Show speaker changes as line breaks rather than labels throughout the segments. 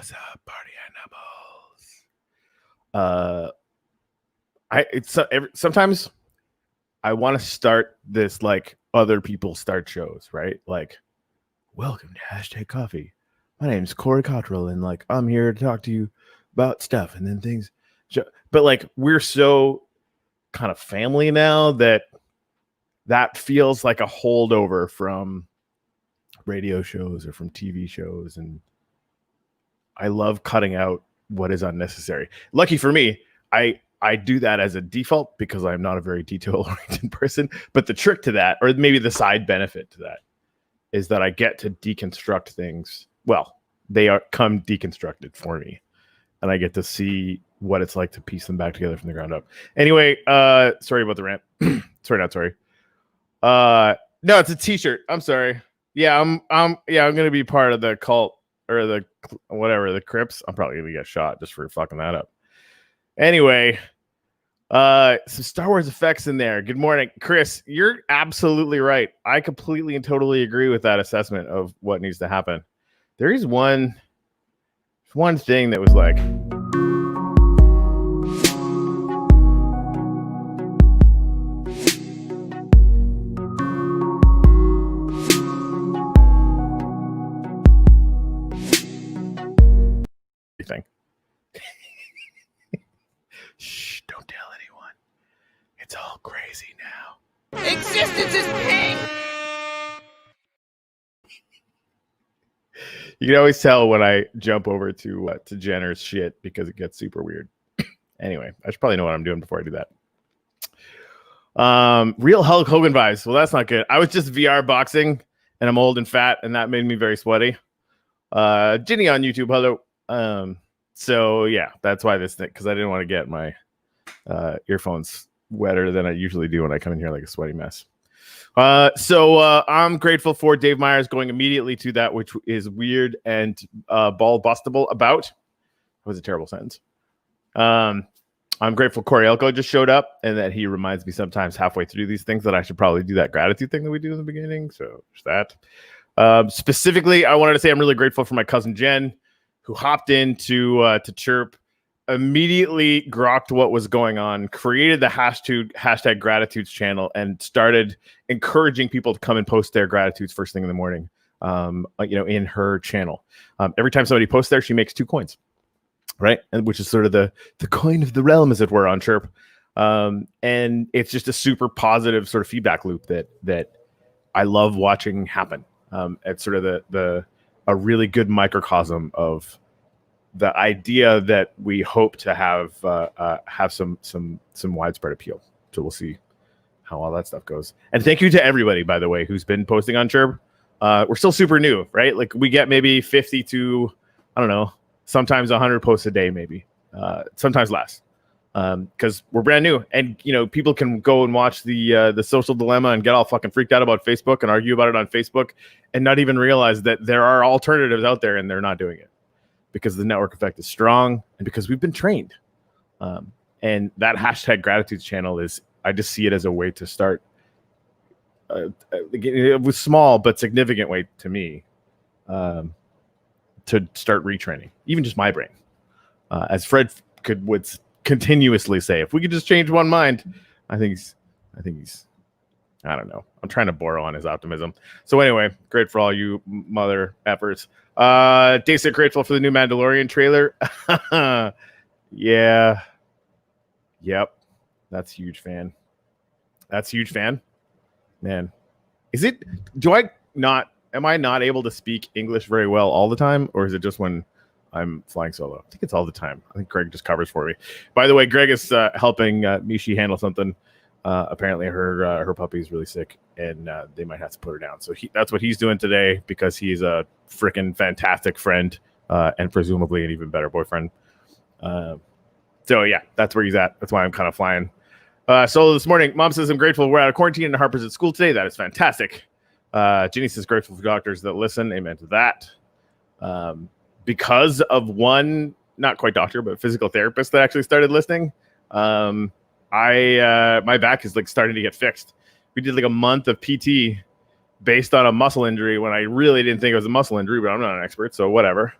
What's up, party animals? Sometimes I want to start this like other people start shows, right? Like, welcome to Hashtag Coffee. My name's Corey Cottrell, and like I'm here to talk to you about stuff and then things. But like we're so kind of family now that feels like a holdover from radio shows or from TV shows, and I love cutting out what is unnecessary. Lucky for me, I do that as a default because I'm not a very detail-oriented person. But the trick to that, or maybe the side benefit to that, is that I get to deconstruct things. Well, they come deconstructed for me, and I get to see what it's like to piece them back together from the ground up. Anyway, sorry about the rant. Sorry, not sorry. No, it's a T-shirt. I'm sorry. Yeah, I'm gonna be part of the cult or the whatever, the Crips. I'm probably gonna get shot just for fucking that up. Anyway, some Star Wars effects in there. Good morning, Chris. You're absolutely right. I completely and totally agree with that assessment of what needs to happen. There is one thing that was like, thing. Shh, don't tell anyone. It's all crazy now.
Existence is pain.
You can always tell when I jump over to Jenner's shit because it gets super weird. Anyway, I should probably know what I'm doing before I do that. Real Hulk Hogan vibes. Well, that's not good. I was just VR boxing, and I'm old and fat, and that made me very sweaty. Ginny on YouTube, hello. So yeah, that's why this thing, because I didn't want to get my earphones wetter than I usually do when I come in here like a sweaty mess. So I'm grateful for Dave Myers going immediately to that, which is weird and ball bustable about. That was a terrible sentence. I'm grateful Corey Elko just showed up and that he reminds me sometimes halfway through these things that I should probably do that gratitude thing that we do in the beginning. So there's that. Specifically, I wanted to say I'm really grateful for my cousin Jen, who hopped in to Chirp, immediately grokked what was going on, created the hashtag gratitudes channel, and started encouraging people to come and post their gratitudes first thing in the morning, in her channel. Every time somebody posts there, she makes 2 coins, right? And which is sort of the coin of the realm, as it were, on Chirp. And it's just a super positive sort of feedback loop that I love watching happen. It's sort of a really good microcosm of the idea that we hope to have some widespread appeal. So we'll see how all that stuff goes. And thank you to everybody, by the way, who's been posting on Chirp. We're still super new, right? Like we get maybe 50 to, I don't know, sometimes 100 posts a day, maybe, sometimes less, because we're brand new. And people can go and watch the Social Dilemma and get all fucking freaked out about Facebook and argue about it on Facebook and not even realize that there are alternatives out there and they're not doing it because the network effect is strong and because we've been trained. And that hashtag gratitude channel I just see it as a way to start with small but significant way to me to start retraining, even just my brain. As Fred would continuously say, if we could just change one mind, I think he's I don't know. I'm trying to borrow on his optimism. So anyway, great for all you mother effers. Daysik grateful for the new Mandalorian trailer. Yeah. Yep. That's huge fan. Man. Am I not able to speak English very well all the time? Or is it just when I'm flying solo? I think it's all the time. I think Greg just covers for me. By the way, Greg is helping Mishi handle something. Apparently her puppy is really sick and they might have to put her down. So that's what he's doing today because he's a freaking fantastic friend and presumably an even better boyfriend. So yeah, that's where he's at. That's why I'm kind of flying solo this morning. Mom says, I'm grateful we're out of quarantine and Harper's at school today. That is fantastic. Ginny says, grateful for doctors that listen. Amen to that. Because of one, not quite doctor, but physical therapist that actually started listening. My back is like starting to get fixed. We did like a month of PT based on a muscle injury when I really didn't think it was a muscle injury, but I'm not an expert, so whatever.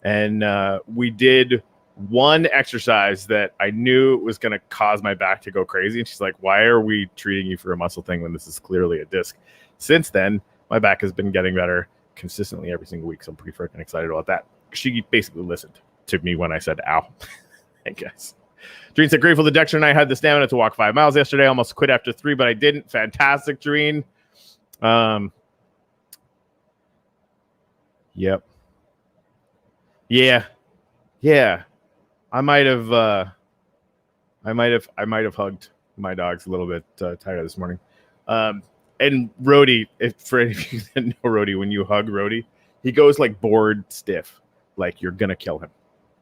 And we did one exercise that I knew was going to cause my back to go crazy. And she's like, why are we treating you for a muscle thing when this is clearly a disc? Since then, my back has been getting better consistently every single week. So I'm pretty freaking excited about that. She basically listened to me when I said, ow. I guess. Dreen said, grateful that Dexter and I had the stamina to walk 5 miles yesterday. Almost quit after 3, but I didn't. Fantastic, Dreen. Yep. Yeah. I might have hugged my dogs a little bit tighter this morning. And Rhodey, for any of you that know Rhodey, when you hug Rhodey, he goes like bored stiff, like you're gonna kill him.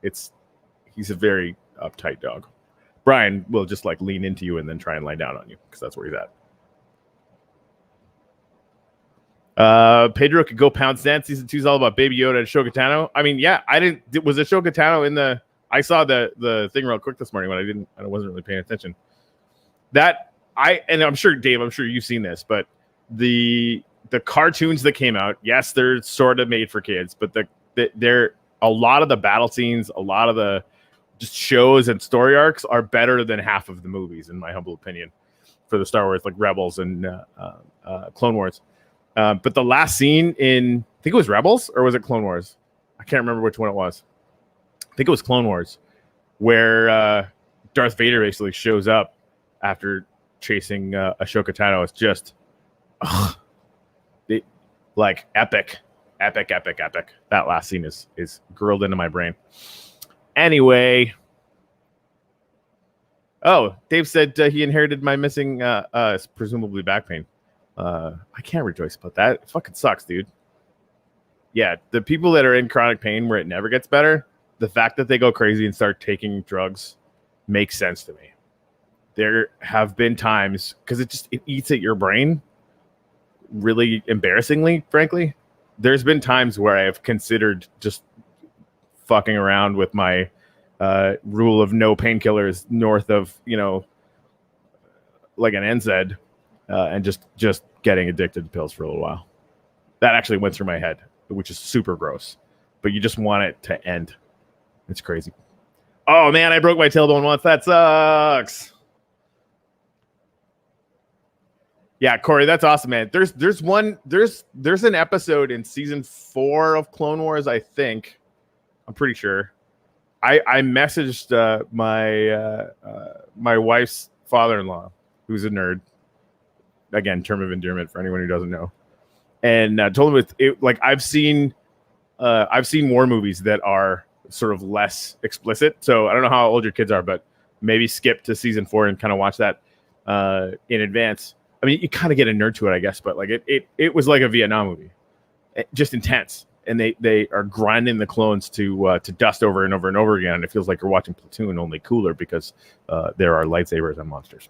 He's a very uptight dog. Brian will just like lean into you and then try and lie down on you because that's where he's at. Pedro could go pound stand. Season 2 is all about Baby Yoda and Shogo Tano. I mean, yeah, was it Shogo Tano in the? I saw the thing real quick this morning when I wasn't really paying attention. And I'm sure Dave, I'm sure you've seen this, but the cartoons that came out, yes, they're sort of made for kids, but they're a lot of the battle scenes, a lot of the just shows and story arcs are better than half of the movies, in my humble opinion, for the Star Wars, like Rebels and Clone Wars. But the last scene in, I think it was Rebels or was it Clone Wars? I can't remember which one it was. I think it was Clone Wars, where Darth Vader basically shows up after chasing Ahsoka Tano. It's just like epic. That last scene is grilled into my brain. Anyway. Oh, Dave said he inherited my missing, presumably back pain. I can't rejoice about that. It fucking sucks, dude. Yeah, the people that are in chronic pain where it never gets better, the fact that they go crazy and start taking drugs makes sense to me. There have been times, because it eats at your brain really embarrassingly, frankly. There's been times where I have considered just fucking around with my rule of no painkillers north of, like an NSAID, and just getting addicted to pills for a little while. That actually went through my head, which is super gross. But you just want it to end. It's crazy. Oh, man, I broke my tailbone once. That sucks. Yeah, Corey, that's awesome, man. There's an episode in season 4 of Clone Wars, I think. I'm pretty sure. I messaged my wife's father-in-law, who's a nerd. Again, term of endearment for anyone who doesn't know. And told him I've seen war movies that are sort of less explicit. So I don't know how old your kids are, but maybe skip to season 4 and kind of watch that in advance. I mean, you kind of get a nerd to it, I guess, but like it was like a Vietnam movie, just intense. And they are grinding the clones to dust over and over and over again. And it feels like you're watching Platoon, only cooler because there are lightsabers and monsters.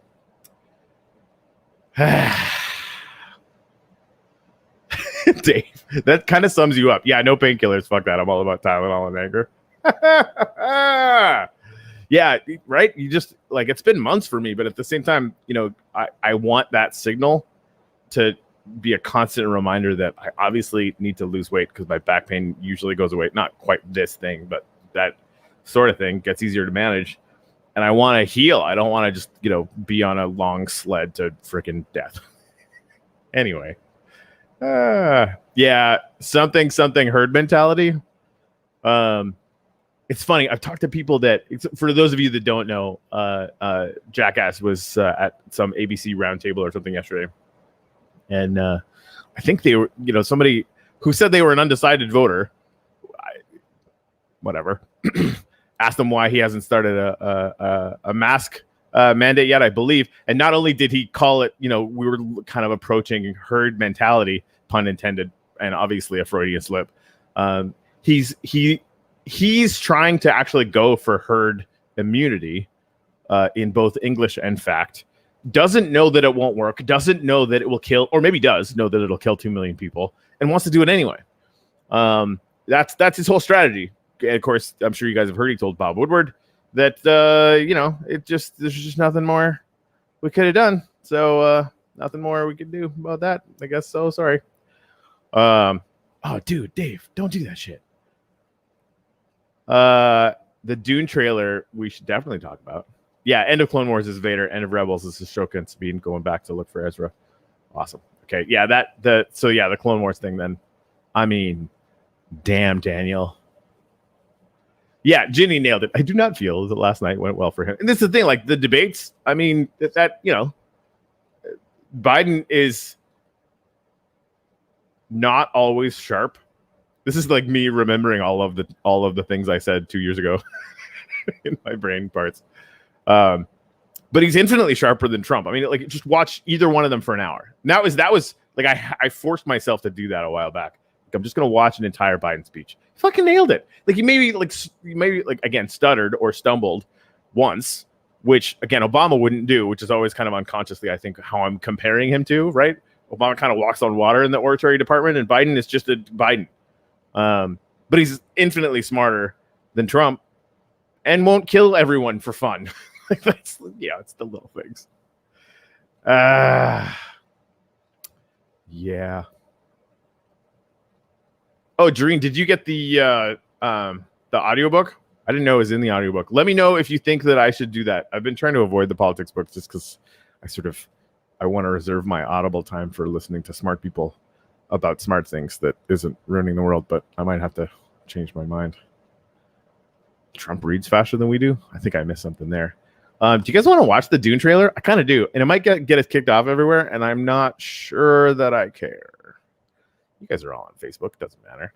Dave, that kind of sums you up. Yeah, no painkillers. Fuck that. I'm all about Tylenol and anger. Yeah, right. You just like, it's been months for me, but at the same time, I want that signal to be a constant reminder that I obviously need to lose weight because my back pain usually goes away. Not quite this thing, but that sort of thing gets easier to manage. And I want to heal. I don't want to just, be on a long sled to freaking death. Anyway. Yeah, something herd mentality. It's funny. I've talked to people that, for those of you that don't know, Jackass was at some ABC roundtable or something yesterday. And I think they were, somebody who said they were an undecided voter. Whatever. Asked him why he hasn't started a mask mandate yet, I believe. And not only did he call it, we were kind of approaching herd mentality, pun intended, and obviously a Freudian slip. He's trying to actually go for herd immunity in both English and fact. Doesn't know that it won't work. Doesn't know that it will kill, or maybe does know that it'll kill 2 million people, and wants to do it anyway. That's his whole strategy. And of course, I'm sure you guys have heard he told Bob Woodward that there's just nothing more we could have done. So nothing more we could do about that. I guess so. Sorry. Oh, dude, Dave, don't do that shit. The Dune trailer we should definitely talk about. Yeah, end of Clone Wars is Vader, end of Rebels is Ahsoka and Sabine going back to look for Ezra. Awesome. Okay, yeah, the Clone Wars thing then. I mean, damn, Daniel. Yeah, Ginny nailed it. I do not feel that last night went well for him. And this is the thing, like the debates, I mean, Biden is not always sharp. This is like me remembering all of the things I said 2 years ago in my brain parts. But he's infinitely sharper than Trump. I mean, like, just watch either one of them for an hour. That was like I forced myself to do that a while back. Like, I'm just gonna watch an entire Biden speech. He fucking nailed it. Like he maybe again stuttered or stumbled once, which again Obama wouldn't do, which is always kind of unconsciously I think how I'm comparing him to. Right? Obama kind of walks on water in the oratory department, and Biden is just a Biden. But he's infinitely smarter than Trump, and won't kill everyone for fun. It's the little things. Yeah. Oh, Doreen, did you get the audiobook? I didn't know it was in the audiobook. Let me know if you think that I should do that. I've been trying to avoid the politics books just because I want to reserve my Audible time for listening to smart people about smart things that isn't ruining the world, but I might have to change my mind. Trump reads faster than we do. I think I missed something there. Do you guys want to watch the Dune trailer? I kind of do. And it might get us kicked off everywhere, and I'm not sure that I care. You guys are all on Facebook. It doesn't matter.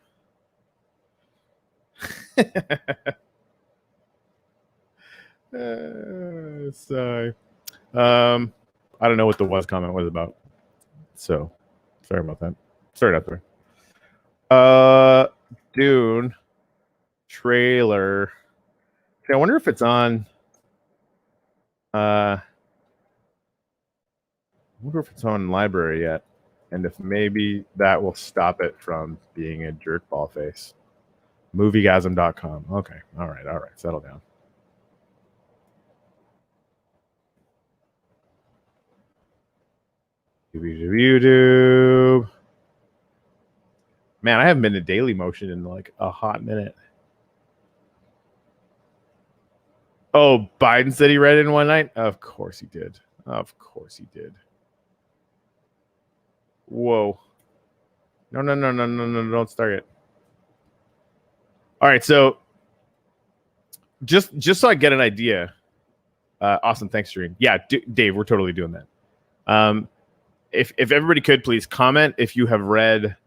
I don't know what the was comment was about. So, sorry about that. Sorry out there. Dune trailer. Okay, I wonder if it's on... I wonder if it's on library yet, and if maybe that will stop it from being a jerkball face. Moviegasm.com. Okay, all right, settle down. YouTube. Man, I haven't been to Daily Motion in like a hot minute. Oh, Biden said he read it in one night? Of course he did. Of course he did. Whoa. No, don't start it. All right, so just so I get an idea. Awesome, thanks, Shereen. Yeah, Dave, we're totally doing that. If everybody could please comment if you have read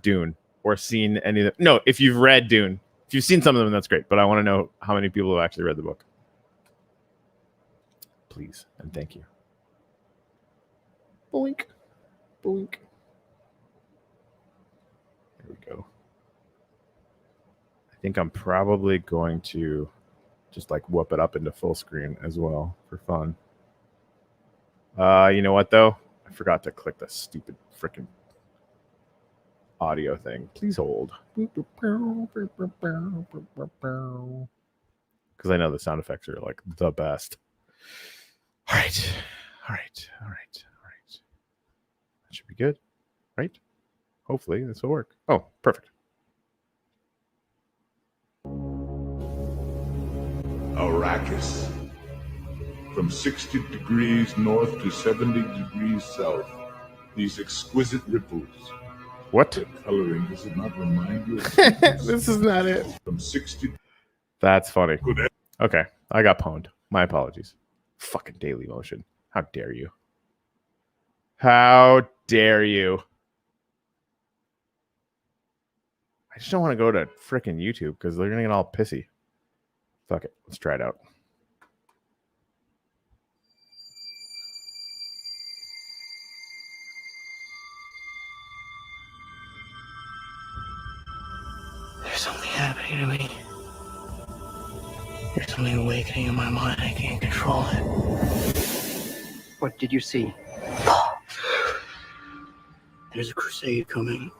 Dune or seen any of them. No, if you've read Dune. If you've seen some of them, that's great. But I want to know how many people have actually read the book. Please and thank you. Boink. Boink. There we go. I think I'm probably going to just like whoop it up into full screen as well for fun. You know what though? I forgot to click the stupid freaking audio thing. Please hold. Because I know the sound effects are like the best. All right. That should be good, right? Hopefully this will work. Oh, perfect.
Arrakis. From 60 degrees north to 70 degrees south. These exquisite ripples.
What?
The coloring, does it not remind you of
This is not it.
From 60.
That's funny. Okay, I got pwned. My apologies. Fucking Daily Motion. How dare you? How dare you? I just don't want to go to freaking YouTube because they're gonna get all pissy. Fuck it. Let's try it out.
There's something happening to me. There's something awakening in my mind. I can't control it.
What did you see?
There's a crusade coming.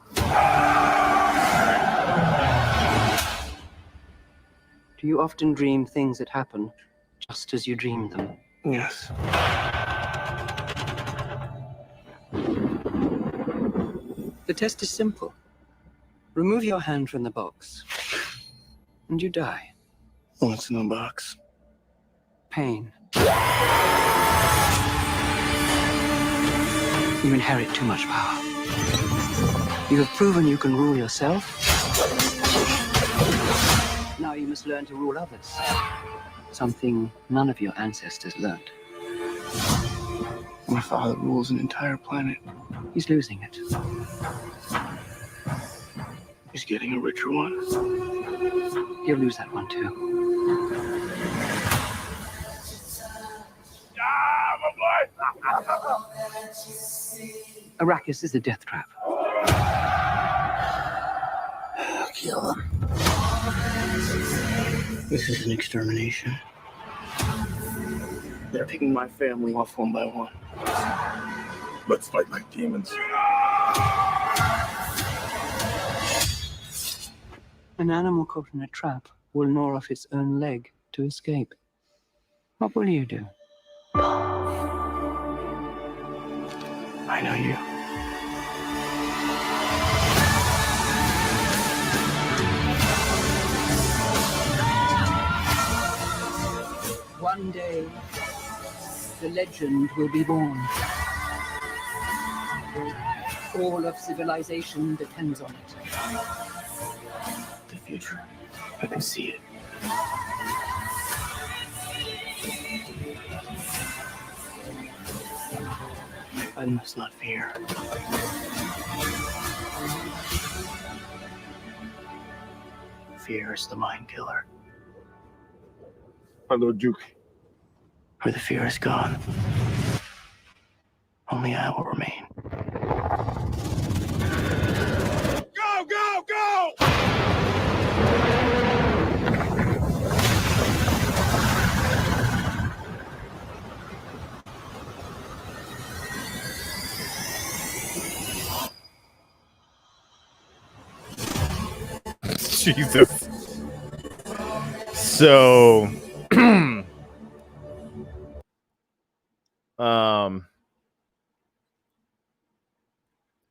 Do you often dream things that happen just as you dreamed them?
Yes.
The test is simple. Remove your hand from the box And you die.
Once in the box.
Pain. You inherit too much power. You have proven you can rule yourself. Now you must learn to rule others. Something none of your ancestors learned.
My father rules an entire planet.
He's losing it.
He's getting a richer one.
He'll lose that one too. Arrakis is a death trap.
Kill him. This is an extermination. They're picking my family off one by one. Let's fight like demons.
An animal caught in a trap will gnaw off its own leg to escape. What will you do?
I know you.
One day, the legend will be born. All of civilization depends on it.
The future. I can see it. I must not fear. Fear is the mind killer.
My Lord Duke.
Where the fear is gone, only I will remain.
Go, go, go!
Jesus. So,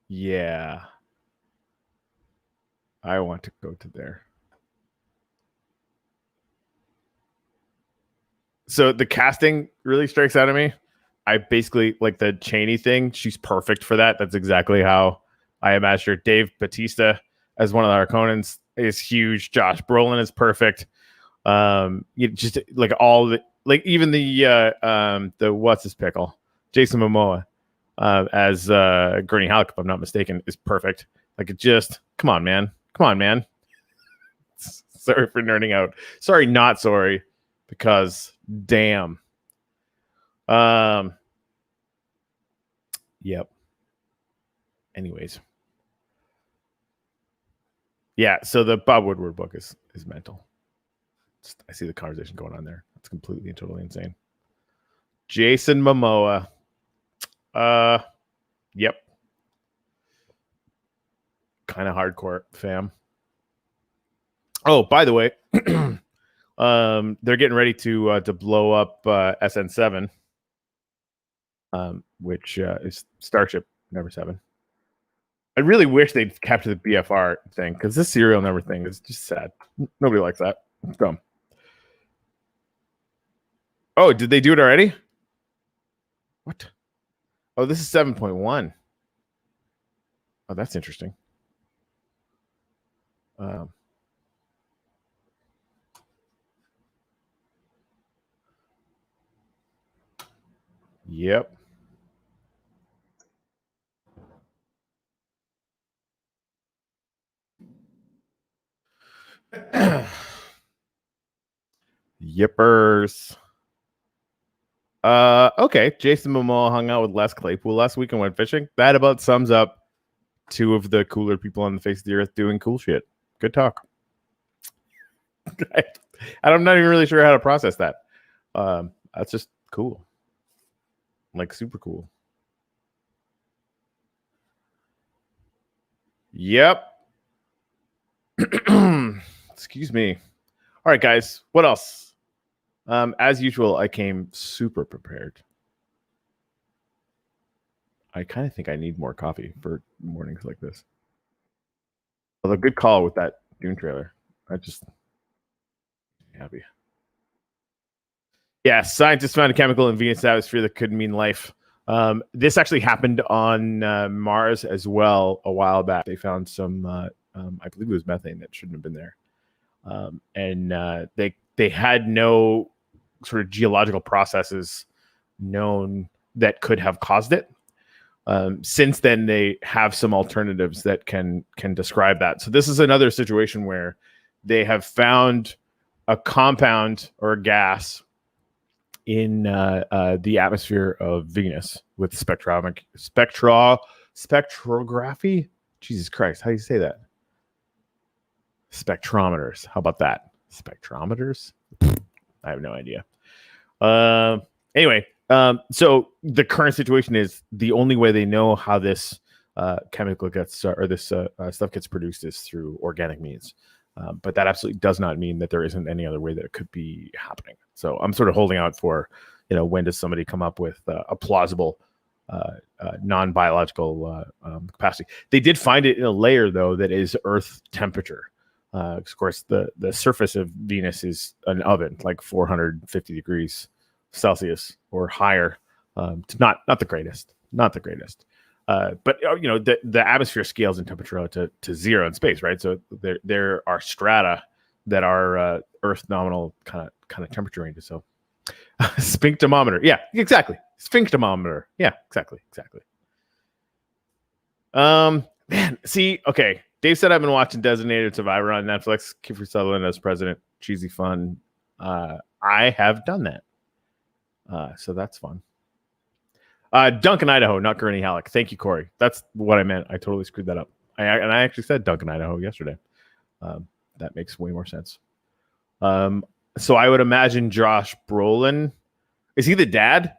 yeah, I want to go to there. So the casting really strikes out at me. I basically like the Cheney thing. She's perfect for that. That's exactly how I imagine her. Dave Bautista as one of the Harkonnens is huge. Josh Brolin is perfect. You just like all the like even the what's his pickle, Jason Momoa as Gurney Halleck, if I'm not mistaken, is perfect. Like it just come on, man. Sorry for nerding out. Sorry, not sorry, because damn. Yep. Anyways. Yeah, so the Bob Woodward book is mental. I see the conversation going on there. It's completely and totally insane. Jason Momoa. Yep. Kind of hardcore, fam. Oh, by the way, they're getting ready to blow up SN7, which is Starship Number 7. I really wish they'd capture the BFR thing because this serial number thing is just sad. Nobody likes that. It's dumb. Oh, did they do it already? What? Oh, this is 7.1. Oh, that's interesting. Yep. Yippers. Okay. Jason Momoa hung out with Les Claypool last week and went fishing. That about sums up two of the cooler people on the face of the earth doing cool shit. Good talk. I'm not even really sure how to process that. That's just cool. Like super cool. Yep. Excuse me. All right, guys. What else? As usual, I came super prepared. I kind of think I need more coffee for mornings like this. Although good call with that Dune trailer. I just happy. Yeah, scientists found a chemical in Venus' atmosphere that could mean life. This actually happened on Mars as well a while back. They found some, I believe it was methane that shouldn't have been there. And they had no sort of geological processes known that could have caused it. Since then, they have some alternatives that can describe that. So this is another situation where they have found a compound or a gas in the atmosphere of Venus with spectrography. Jesus Christ, how do you say that? Spectrometers. How about that? Spectrometers? I have no idea. Anyway, so the current situation is the only way they know how this chemical gets or this stuff gets produced is through organic means. But that absolutely does not mean that there isn't any other way that it could be happening. So I'm sort of holding out for, when does somebody come up with a plausible non-biological capacity? They did find it in a layer, though, that is Earth temperature. Of course, the surface of Venus is an oven, like 450 degrees Celsius or higher. Not the greatest, but the atmosphere scales in temperature out to zero in space, right? So there are strata that are Earth nominal kind of temperature ranges. So sphinctometer, yeah, exactly. Sphinctometer, yeah, exactly. Man, see, okay. Dave said I've been watching Designated Survivor on Netflix. Kiefer Sutherland as president, cheesy fun. I have done that, so that's fun. Duncan, Idaho, not Gurney Halleck. Thank you, Corey. That's what I meant. I totally screwed that up. I actually said Duncan, Idaho yesterday. That makes way more sense. So I would imagine Josh Brolin. Is he the dad?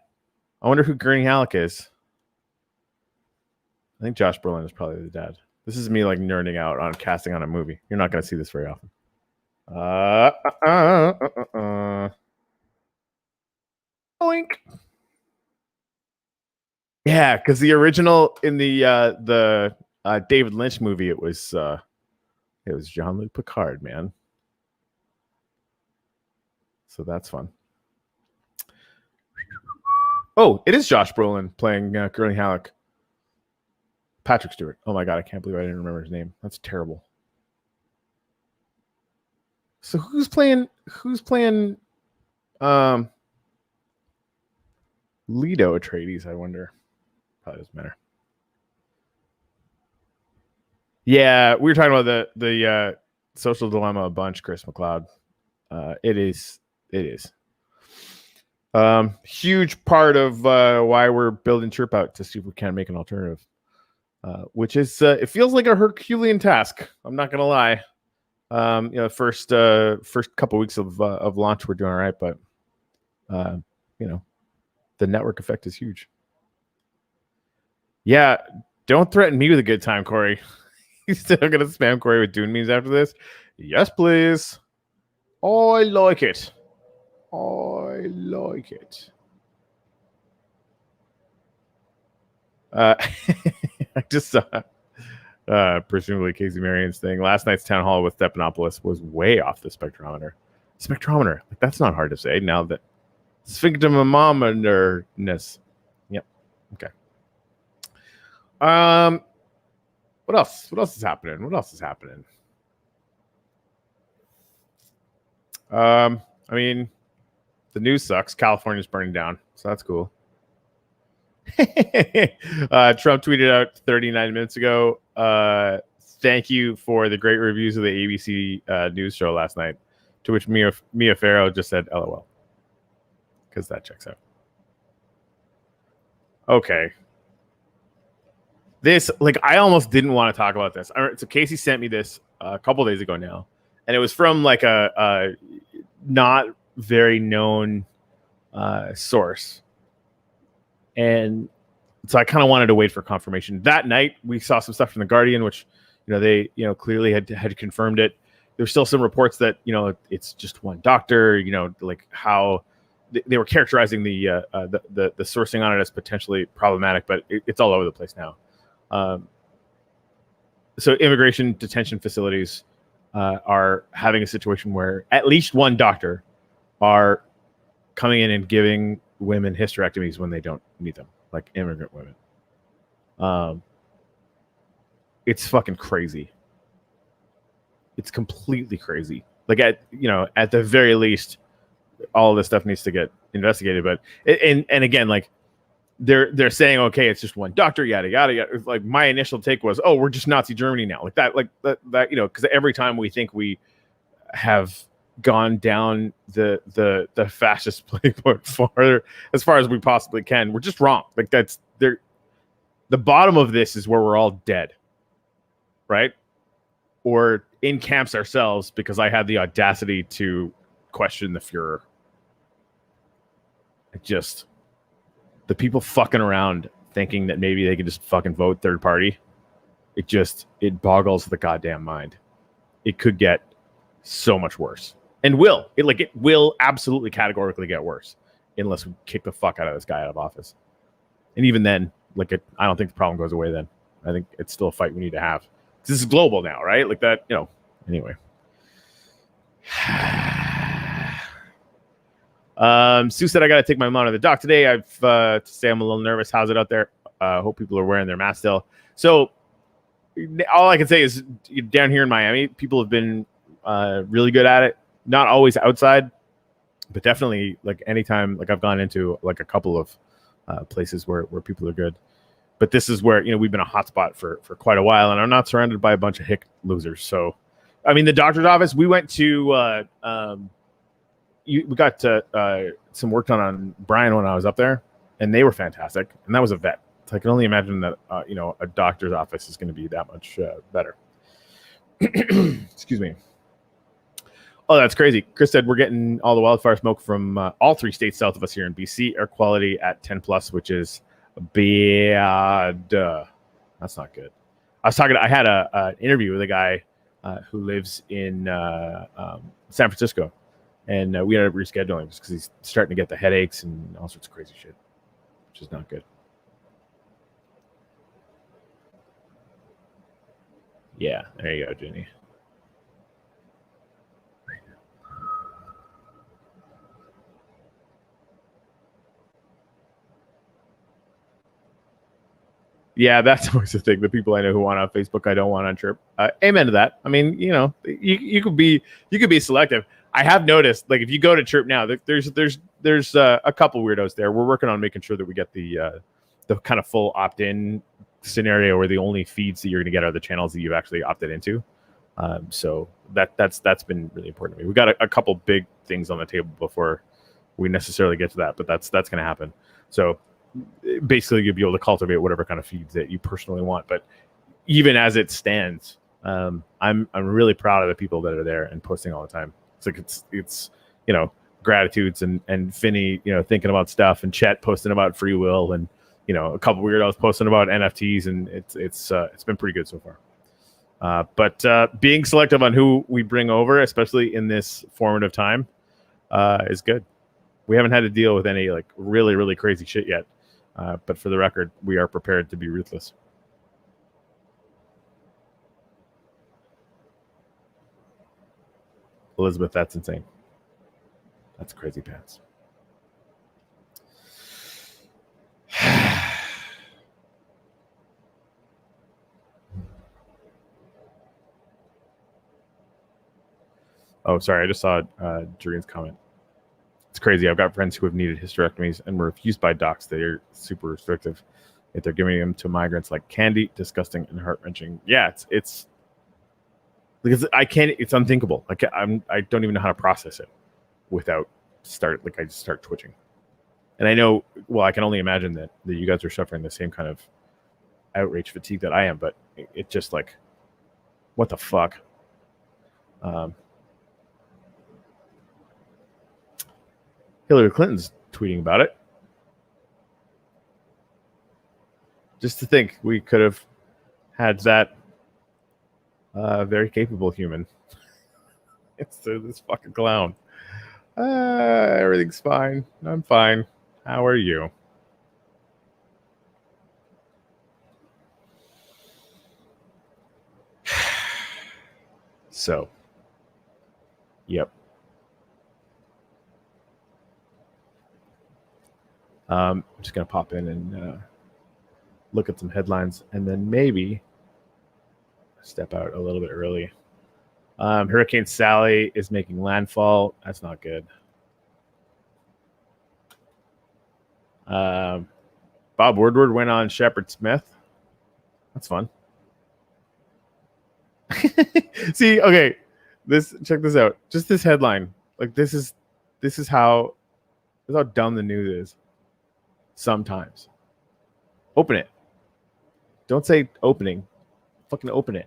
I wonder who Gurney Halleck is. I think Josh Brolin is probably the dad. This is me like nerding out on casting on a movie. You're not going to see this very often. Boink. Yeah, because the original in the David Lynch movie, it was Jean-Luc Picard, man. So that's fun. Oh, it is Josh Brolin playing Gurney Halleck. Patrick Stewart. Oh my god, I can't believe I didn't remember his name. That's terrible. So who's playing Leto Atreides, I wonder. Probably doesn't matter. Yeah, we were talking about the social dilemma a bunch, Chris McLeod. It is. Huge part of why we're building Chirp out to see if we can make an alternative. Which is it feels like a Herculean task. I'm not gonna lie. First couple weeks of launch, we're doing all right, but the network effect is huge. Yeah, don't threaten me with a good time, Corey. You still gonna spam Corey with Dune memes after this? Yes, please. I like it. I just saw presumably Casey Marion's thing. Last night's town hall with Stephanopoulos was way off the spectrometer. Spectrometer, like, that's not hard to say now that sphinctometer-ness. Yep. Okay. What else? What else is happening? I mean, the news sucks. California's burning down, so that's cool. Trump tweeted out 39 minutes ago, thank you for the great reviews of the ABC news show last night, to which Mia Farrow just said LOL, because that checks out. Okay, this, like, I almost didn't want to talk about this. So Casey sent me this a couple days ago now, and it was from like a not very known source. And so I kind of wanted to wait for confirmation. That night, we saw some stuff from The Guardian, which, they, clearly had confirmed it. There's still some reports that, it's just one doctor, like how they were characterizing the sourcing on it as potentially problematic, but it's all over the place now. So immigration detention facilities are having a situation where at least one doctor are coming in and giving women hysterectomies when they don't need them, like immigrant women. It's fucking crazy. It's completely crazy. Like at the very least, all of this stuff needs to get investigated. But and again, like they're saying, okay, it's just one doctor, yada yada yada. Like my initial take was, oh, we're just Nazi Germany now, like that, because every time we think we have gone down the fascist playbook farther as far as we possibly can, we're just wrong. Like that's there. The bottom of this is where we're all dead, right? Or in camps ourselves because I had the audacity to question the Fuhrer. The people fucking around thinking that maybe they can just fucking vote third party. It boggles the goddamn mind. It could get so much worse. And it will absolutely categorically get worse unless we kick the fuck out of this guy out of office. And even then, I don't think the problem goes away then. I think it's still a fight we need to have. This is global now, right? Like that, anyway. Sue said, I got to take my mom to the doc today. I've to say I'm a little nervous. How's it out there? Hope people are wearing their masks still. So all I can say is down here in Miami, people have been really good at it. Not always outside, but definitely like anytime, like I've gone into like a couple of places where people are good. But this is where, we've been a hotspot for quite a while, and I'm not surrounded by a bunch of hick losers. So, I mean, the doctor's office, we went to, we got some work done on Brian when I was up there, and they were fantastic. And that was a vet. So I can only imagine that, a doctor's office is going to be that much better. Excuse me. Oh, that's crazy. Chris said we're getting all the wildfire smoke from all 3 states south of us here in BC. Air quality at 10 plus, which is bad. That's not good. I had an interview with a guy who lives in San Francisco, and we ended up rescheduling just because he's starting to get the headaches and all sorts of crazy shit, which is not good. Yeah, there you go, Jenny. Yeah, that's always the thing. The people I know who want on Facebook, I don't want on Chirp. Amen to that. I mean, you could be selective. I have noticed, like, if you go to Chirp now, there's a couple weirdos there. We're working on making sure that we get the kind of full opt-in scenario where the only feeds that you're going to get are the channels that you've actually opted into. So that's been really important to me. We got a couple big things on the table before we necessarily get to that, but that's going to happen. So basically you'll be able to cultivate whatever kind of feeds that you personally want. But even as it stands, I'm really proud of the people that are there and posting all the time. It's like it's gratitudes and Finney thinking about stuff, and Chet posting about free will, and a couple weirdos posting about NFTs, and it's been pretty good so far. But being selective on who we bring over, especially in this formative time, is good. We haven't had to deal with any like really, really crazy shit yet. But for the record, we are prepared to be ruthless. Elizabeth, that's insane. That's crazy pants. Oh, sorry. I just saw Julian's comment. It's crazy. I've got friends who have needed hysterectomies and were refused by docs. They are super restrictive. If they're giving them to migrants like candy, disgusting and heart-wrenching. Yeah, it's because I can't. It's unthinkable. Like I don't even know how to process it without I just start twitching. And I know. Well, I can only imagine that you guys are suffering the same kind of outrage fatigue that I am. But it just like, what the fuck? Hillary Clinton's tweeting about it. Just to think we could have had that very capable human. It's this fucking clown. Everything's fine. I'm fine. How are you? So Yep. I'm just gonna pop in and look at some headlines, and then maybe step out a little bit early. Hurricane Sally is making landfall. That's not good. Bob Woodward went on Shepard Smith. That's fun. See, okay, check this out. Just this headline. Like this is how dumb the news is. Sometimes. Open it. Don't say opening. Fucking open it.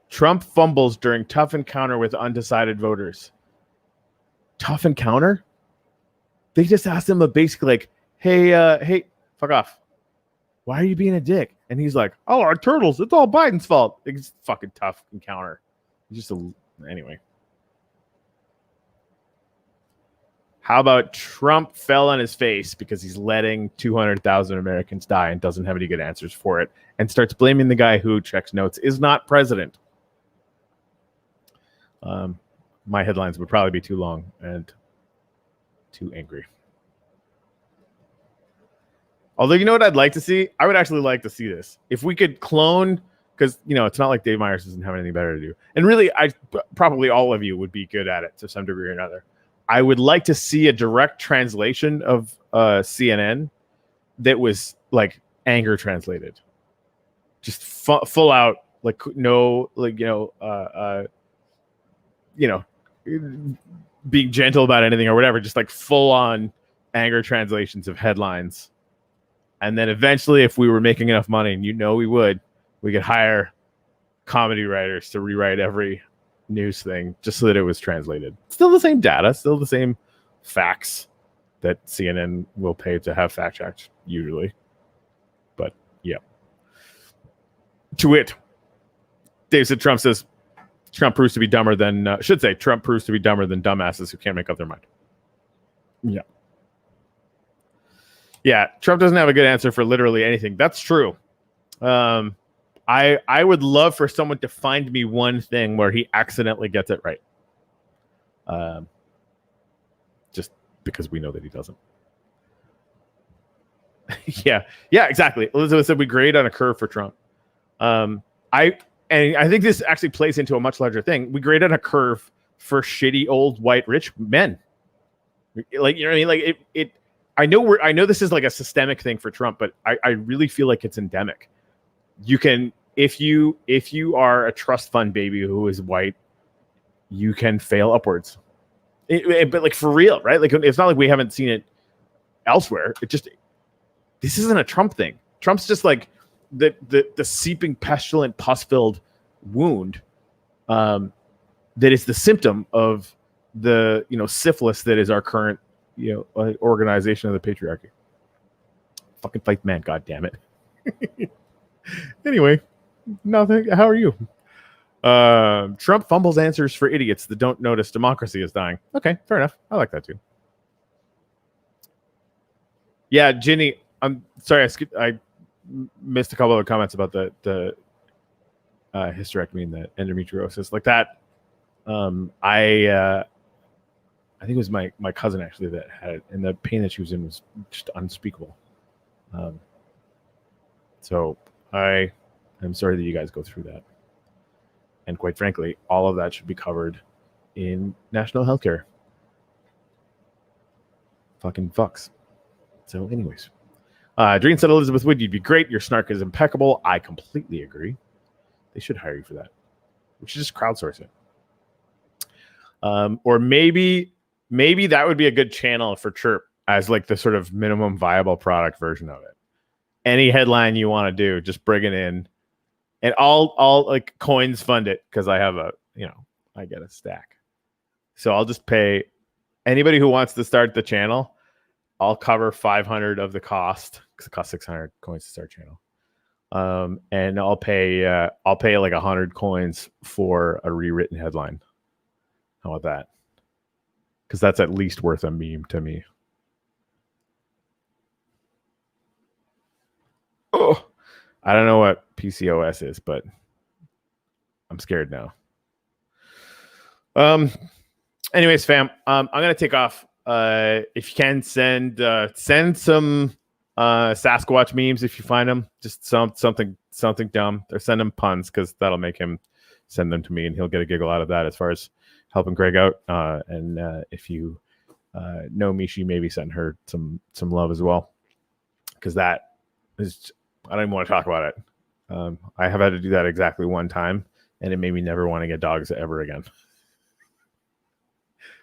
Trump fumbles during tough encounter with undecided voters. Tough encounter? They just asked him basically like, hey, fuck off. Why are you being a dick? And he's like, oh, our turtles. It's all Biden's fault. It's fucking tough encounter. Anyway. How about Trump fell on his face because he's letting 200,000 Americans die and doesn't have any good answers for it and starts blaming the guy who checks notes is not president. My headlines would probably be too long and too angry. Although, you know what I'd like to see? I would actually like to see this. If we could clone, because, it's not like Dave Myers doesn't have anything better to do. And really, probably all of you would be good at it to some degree or another. I would like to see a direct translation of CNN that was like anger translated. Just full out, like no, like, being gentle about anything or whatever, just like full on anger translations of headlines. And then eventually, if we were making enough money, and we could hire comedy writers to rewrite every news thing just so that it was translated. Still the same data, still the same facts that CNN will pay to have fact checked usually. But yeah. To it. Dave said Trump proves to be dumber than Trump proves to be dumber than dumbasses who can't make up their mind. Yeah. Yeah, Trump doesn't have a good answer for literally anything. That's true. I would love for someone to find me one thing where he accidentally gets it right. Just because we know that he doesn't. yeah, exactly. Elizabeth said we grade on a curve for Trump. I think this actually plays into a much larger thing. We grade on a curve for shitty old white rich men. Like, you know what I mean? Like it I know this is like a systemic thing for Trump, but I really feel like it's endemic. You can, if you are a trust fund baby who is white, you can fail upwards. But like for real, right? Like it's not like we haven't seen it elsewhere. This isn't a Trump thing. Trump's just like the seeping, pestilent, pus-filled wound that is the symptom of the syphilis that is our current organization of the patriarchy. Fucking fight, man! God damn it. Anyway, nothing. How are you? Trump fumbles answers for idiots that don't notice democracy is dying. Okay, fair enough. I like that too. Yeah, Ginny. I'm sorry. I missed a couple of comments about the hysterectomy and the endometriosis like that. I think it was my cousin actually that had it, and the pain that she was in was just unspeakable. So I am sorry that you guys go through that. And quite frankly, all of that should be covered in national healthcare. Fucking fucks. So anyways. Dream said, Elizabeth Wood, you'd be great. Your snark is impeccable. I completely agree. They should hire you for that. We should just crowdsource it. Or maybe that would be a good channel for Chirp as like the sort of minimum viable product version of it. Any headline you want to do, just bring it in. And I'll like coins fund it because I have I get a stack. So I'll just pay anybody who wants to start the channel. I'll cover 500 of the cost because it costs 600 coins to start channel. And I'll pay like 100 coins for a rewritten headline. How about that? Because that's at least worth a meme to me. Oh, I don't know what PCOS is, but I'm scared now. Anyways, fam, I'm gonna take off. If you can send some Sasquatch memes if you find them. Just something dumb. Or send him puns because that'll make him send them to me, and he'll get a giggle out of that as far as helping Greg out. And if you know Mishi, maybe send her some love as well, because that is, I don't even want to talk about it. I have had to do that exactly one time, and it made me never want to get dogs ever again.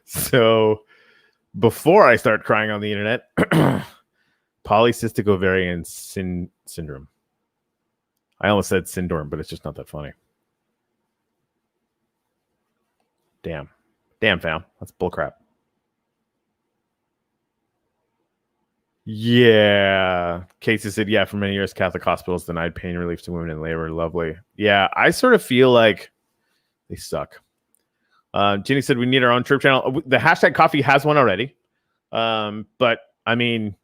So before I start crying on the internet, polycystic ovarian syndrome. I almost said syndrome, but it's just not that funny. Damn, fam, that's bullcrap. Yeah, Casey said, yeah, for many years, Catholic hospitals denied pain relief to women in labor. Lovely. Yeah, I sort of feel like they suck. Ginny said we need our own chirp channel. The hashtag coffee has one already. But I mean,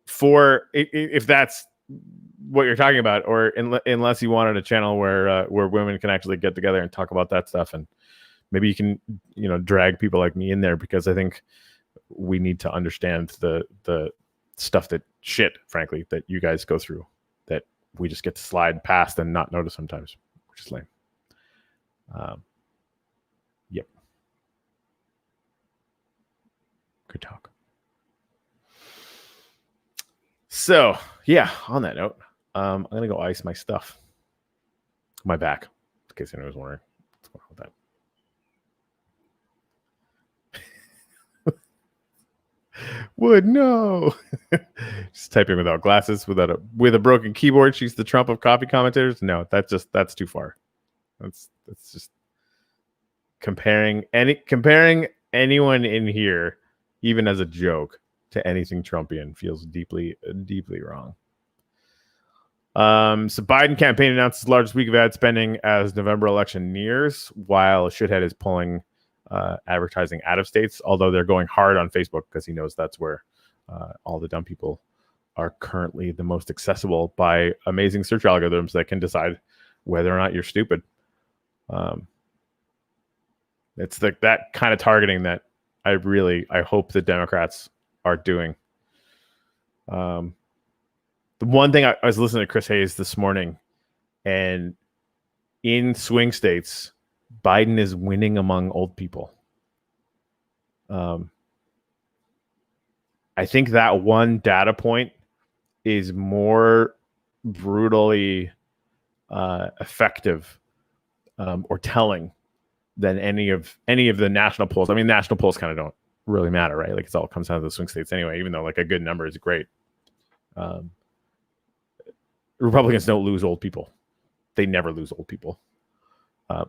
if that's what you're talking about, or unless you wanted a channel where women can actually get together and talk about that stuff, and maybe you can, drag people like me in there, because I think we need to understand the stuff frankly, that you guys go through, that we just get to slide past and not notice sometimes, which is lame. Yep. Good talk. So yeah, on that note, I'm gonna go ice my stuff, my back, in case anyone was wondering what's going on with that. Would no. Just typing without glasses, with a broken keyboard. She's the Trump of coffee commentators. No, that's too far. That's just comparing anyone in here, even as a joke, to anything Trumpian feels deeply wrong. So Biden campaign announces largest week of ad spending as November election nears, while Shithead is pulling advertising out of states, although they're going hard on Facebook because he knows that's where all the dumb people are currently the most accessible by amazing search algorithms that can decide whether or not you're stupid. It's that kind of targeting that I hope the Democrats are doing. The one thing I was listening to Chris Hayes this morning, and in swing states, Biden is winning among old people. I think that one data point is more brutally effective or telling than any of the national polls. I mean, national polls kind of don't really matter, right? Like, it all comes down to the swing states anyway, even though like a good number is great. Republicans don't lose old people. They never lose old people.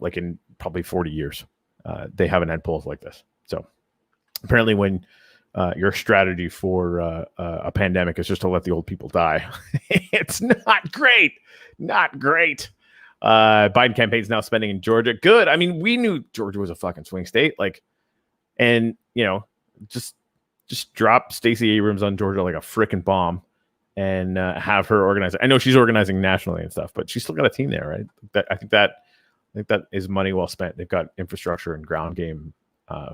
Like in probably 40 years, they haven't had polls like this. So apparently when your strategy for a pandemic is just to let the old people die, it's not great. Biden campaign's now spending in Georgia. Good. I mean, we knew Georgia was a fucking swing state. Like, and just drop Stacey Abrams on Georgia like a freaking bomb, and have her organize. I know she's organizing nationally and stuff, but she's still got a team there, right? I think that is money well spent. They've got infrastructure and ground game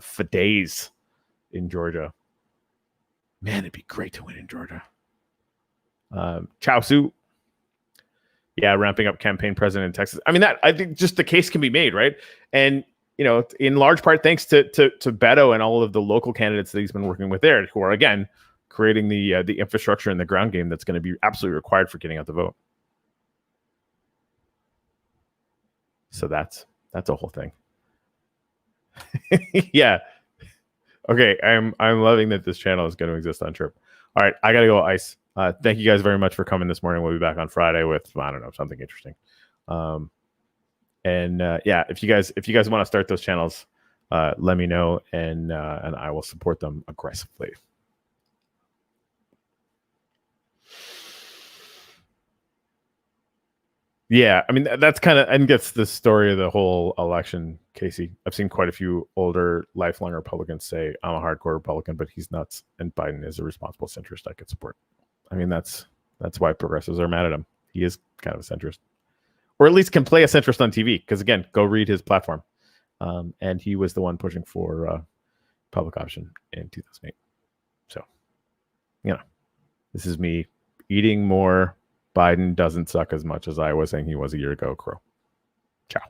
for days in Georgia. Man, it'd be great to win in Georgia. Chow Su. Yeah, ramping up campaign president in Texas. I mean, I think just the case can be made, right? And in large part thanks to Beto and all of the local candidates that he's been working with there, who are again creating the infrastructure and the ground game that's going to be absolutely required for getting out the vote. So that's a whole thing. Yeah. Okay, I'm loving that this channel is going to exist on Chirp. All right, I gotta go ice. Thank you guys very much for coming this morning. We'll be back on Friday with, I don't know, something interesting. Yeah, if you guys want to start those channels, let me know, and I will support them aggressively. Yeah, I mean, that's kind of, and gets the story of the whole election, Casey. I've seen quite a few older lifelong Republicans say, I'm a hardcore Republican, but he's nuts, and Biden is a responsible centrist I could support. I mean, that's why progressives are mad at him. He is kind of a centrist, or at least can play a centrist on TV, because again, go read his platform. And he was the one pushing for public option in 2008. So, this is me eating more. Biden doesn't suck as much as I was saying he was a year ago. Crow. Ciao.